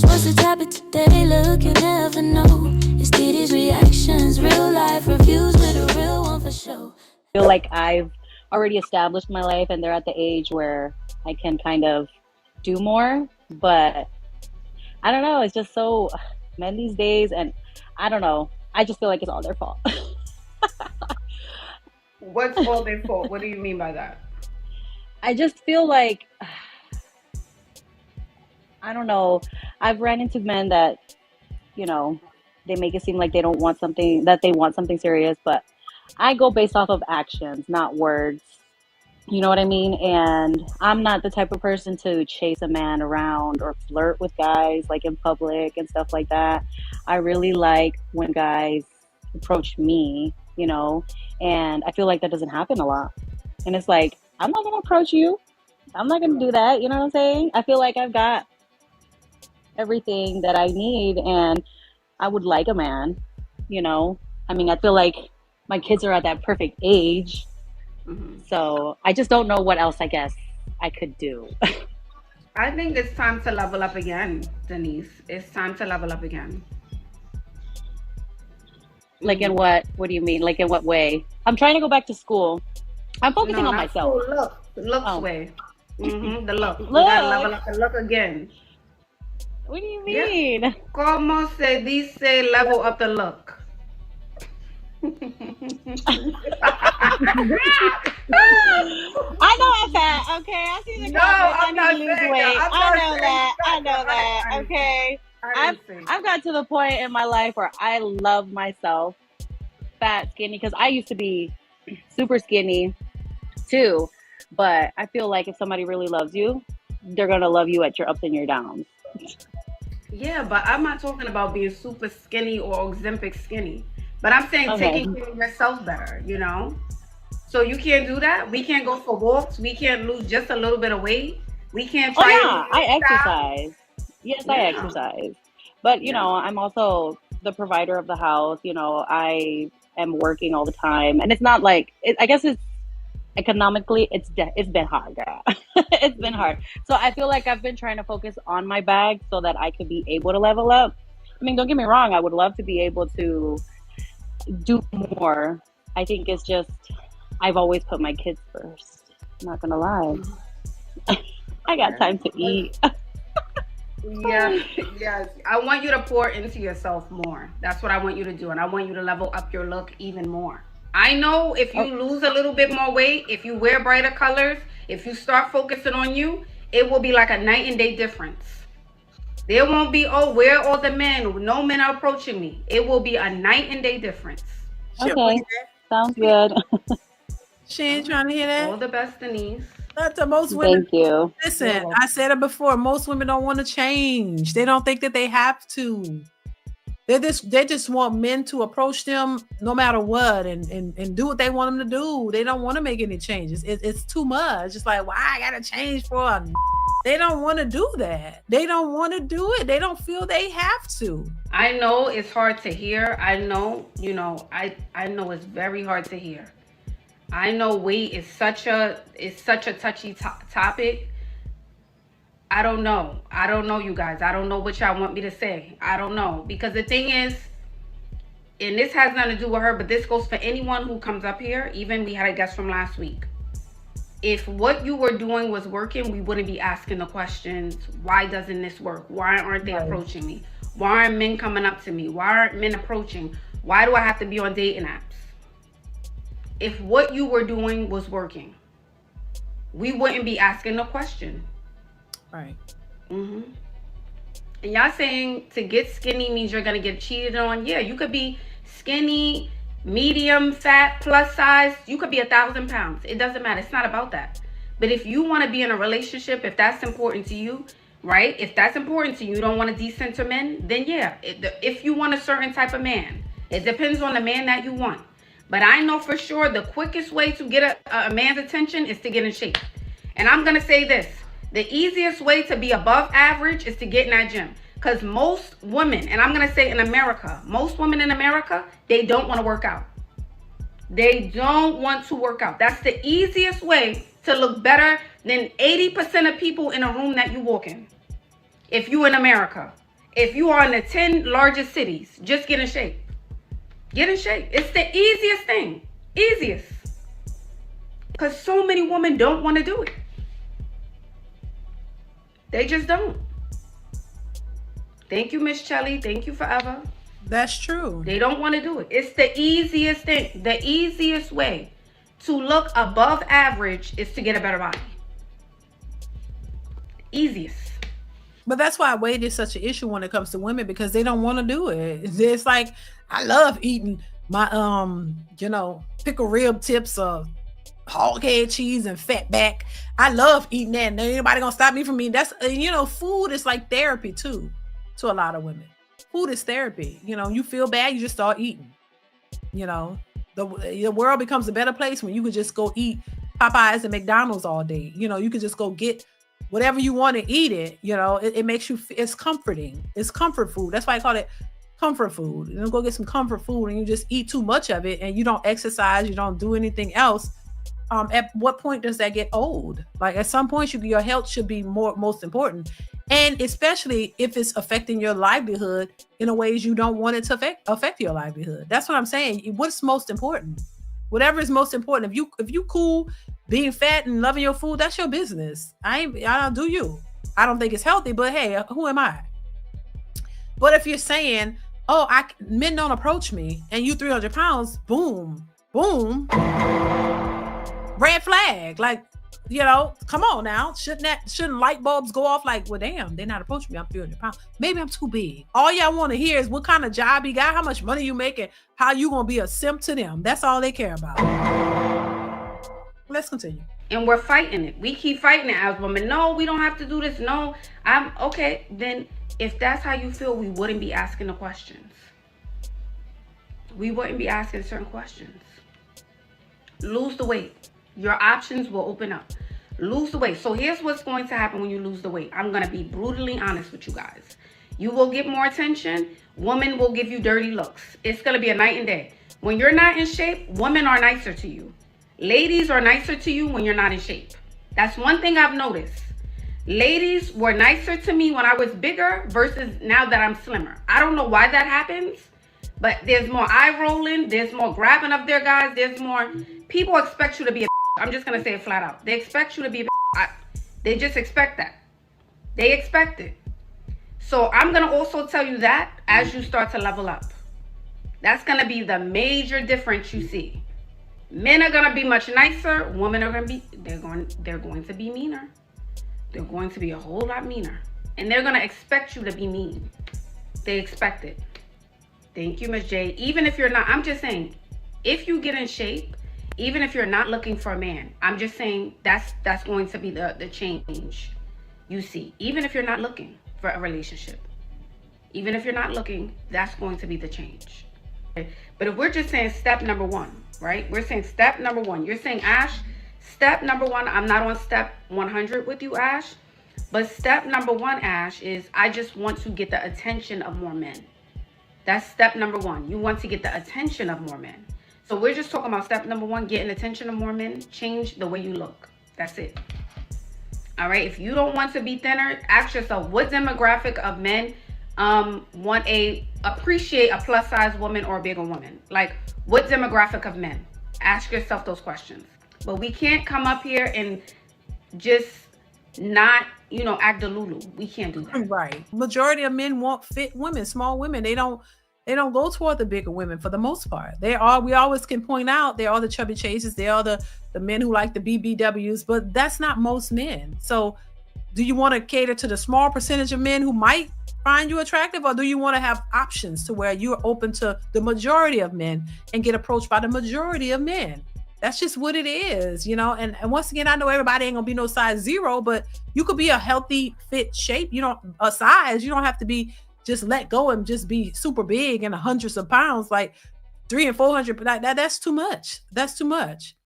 reactions. What's the topic today? Look, you never know. It's DeeDee's reactions, real life reviews with a real one for sure. Feel like I've already established my life and they're at the age where I can kind of do more. But I don't know, it's just so men these days, and I don't know. I just feel like it's all their fault. What's all their fault? What do you mean by that? I just feel like I don't know. I've ran into men that, you know, they make it seem like they don't want something, that they want something serious, but I go based off of actions, not words. You know what I mean? And I'm not the type of person to chase a man around or flirt with guys like in public and stuff like that. I really like when guys approach me, you know, and I feel like that doesn't happen a lot. And it's like, I'm not going to approach you. I'm not going to do that. You know what I'm saying? I feel like I've got everything that I need, and I would like a man, you know. I mean, I feel like my kids are at that perfect age. So I just don't know what else I guess I could do. I think it's time to level up again, Denise. It's time to level up again. Like in what? What do you mean? Like in what way? I'm trying to go back to school. I'm focusing on not myself. school, look. Looks way. The look. We Look. gotta level up the look again. What do you mean? Yeah. Como se dice level up the look? I know I'm fat, okay? I see the No, comments. I'm not I need to lose saying weight. that. I'm I not know saying that. that. I know that. Okay. I've got to the point in my life where I love myself, fat, skinny, because I used to be super skinny too. But I feel like if somebody really loves you, they're gonna love you at your ups and your downs. Yeah, but I'm not talking about being super skinny or Ozempic skinny. But I'm saying Okay. taking care of yourself better, you know? So you can't do that. We can't go for walks. We can't lose just a little bit of weight. We can't Oh try yeah, to I style. exercise. Yes, I Yeah. exercise. But you Yeah. know, I'm also the provider of the house. You know, I am working all the time, and it's not like I guess it's economically it's been hard, girl. It's been hard. So I feel like I've been trying to focus on my bag so that I could be able to level up. I mean, don't get me wrong. I would love to be able to do more. I think it's just I've always put my kids first. I'm not gonna lie. I got time to eat. Yeah, yes. I want you to pour into yourself more. That's what I want you to do. And I want you to level up your look even more. I know if you lose a little bit more weight, if you wear brighter colors, if you start focusing on you, it will be like a night and day difference. There won't be, oh, where are all the men? No men are approaching me. It will be a night and day difference. Okay, sounds good. She ain't trying to hear All that. the best, Denise. Not to most women. Thank you. Listen, I said it before. Most women don't want to change. They don't think that they have to. They just want men to approach them no matter what and do what they want them to do. They don't want to make any changes. It's too much. It's like, why I gotta change for a they don't want to do that. They don't want to do it. They don't feel they have to. I know it's hard to hear. I know, I know it's very hard to hear. I know weight is such a touchy topic. I don't know. I don't know, you guys. I don't know what y'all want me to say. I don't know. Because the thing is, and this has nothing to do with her, but this goes for anyone who comes up here. Even we had a guest from last week. If what you were doing was working, we wouldn't be asking the questions, why doesn't this work? Why aren't they approaching me? Why aren't men coming up to me? Why aren't men approaching? Why do I have to be on dating apps? If what you were doing was working, we wouldn't be asking the question. Right. And y'all saying to get skinny means you're going to get cheated on. Yeah, you could be skinny, medium, fat, plus size. You could be 1,000 pounds. It doesn't matter. It's not about that. But if you want to be in a relationship, if that's important to you, right? If that's important to you, you don't want to decenter men, then yeah. If you want a certain type of man, it depends on the man that you want. But I know for sure the quickest way to get a man's attention is to get in shape. And I'm going to say this. The easiest way to be above average is to get in that gym. Because most women, and I'm going to say in America, most women in America, they don't want to work out. They don't want to work out. That's the easiest way to look better than 80% of people in a room that you walk in. If you in America. If you are in the 10 largest cities, just get in shape. Get in shape. It's the easiest thing. Easiest. Because so many women don't want to do it. They just don't. Thank you, Miss Chelly. Thank you forever. That's true. They don't want to do it. It's the easiest thing. The easiest way to look above average is to get a better body. Easiest. But that's why weight is such an issue when it comes to women, because they don't want to do it. It's like, I love eating my pickle rib tips of hog head cheese and fat back. I love eating that. And anybody gonna stop me from eating? That's food is like therapy too, to a lot of women. Food is therapy. You feel bad, you just start eating. The world becomes a better place when you could just go eat Popeyes and McDonald's all day. You could just go get whatever you want to eat it. It makes you, it's comforting. It's comfort food. That's why I call it comfort food. Go get some comfort food and you just eat too much of it and you don't exercise, you don't do anything else. At what point does that get old? Like at some point, your health should be most important. And especially if it's affecting your livelihood in a ways you don't want it to affect your livelihood. That's what I'm saying. What's most important? Whatever is most important. If you cool being fat and loving your food, that's your business. I don't do you. I don't think it's healthy, but hey, who am I? But if you're saying, men don't approach me, and you 300 pounds, boom, red flag. Like, come on now. Shouldn't light bulbs go off like, well, damn, they're not approaching me. I'm 300 pounds. Maybe I'm too big. All y'all want to hear is what kind of job you got, how much money you making, how you going to be a simp to them. That's all they care about. Let's continue. And we're fighting it. We keep fighting it as women. No, we don't have to do this. No, I'm okay. Then if that's how you feel, we wouldn't be asking the questions. We wouldn't be asking certain questions. Lose the weight. Your options will open up. Lose the weight. So here's what's going to happen when you lose the weight. I'm going to be brutally honest with you guys. You will get more attention. Women will give you dirty looks. It's going to be a night and day. When you're not in shape, women are nicer to you. Ladies are nicer to you when you're not in shape. That's one thing I've noticed. Ladies were nicer to me when I was bigger versus now that I'm slimmer. I don't know why that happens, but there's more eye rolling. There's more grabbing of their guys. There's more. People expect you to be a I'm just going to say it flat out. They expect you to be they just expect that. They expect it. So I'm going to also tell you that as you start to level up. That's going to be the major difference you see. Men are going to be much nicer. Women are going to be, they're going to be meaner. They're going to be a whole lot meaner. And they're going to expect you to be mean. They expect it. Thank you, Ms. J. Even if you're not, I'm just saying, if you get in shape, even if you're not looking for a man, I'm just saying that's going to be the change you see. Even if you're not looking for a relationship, even if you're not looking, that's going to be the change. Okay? But if we're just saying step number one, right? We're saying step number one. You're saying, Ash, step number one, I'm not on step 100 with you, Ash. But step number one, Ash, is I just want to get the attention of more men. That's step number one. You want to get the attention of more men. So we're just talking about step number one, getting attention of more men. Change the way you look. That's it. All right. If you don't want to be thinner, ask yourself, what demographic of men appreciate a plus size woman or a bigger woman? Like, what demographic of men? Ask yourself those questions. But we can't come up here and just not, act a lulu. We can't do that. Right. Majority of men want fit women, small women. They don't go toward the bigger women for the most part. We always can point out they are the chubby chases. They are the men who like the BBWs, but that's not most men. So do you want to cater to the small percentage of men who might find you attractive, or do you want to have options to where you're open to the majority of men and get approached by the majority of men? That's just what it is, and once again, I know everybody ain't gonna be no size 0, but you could be a healthy, fit shape. A size, you don't have to be just let go and just be super big and hundreds of pounds, like 300 and 400. That's too much. That's too much.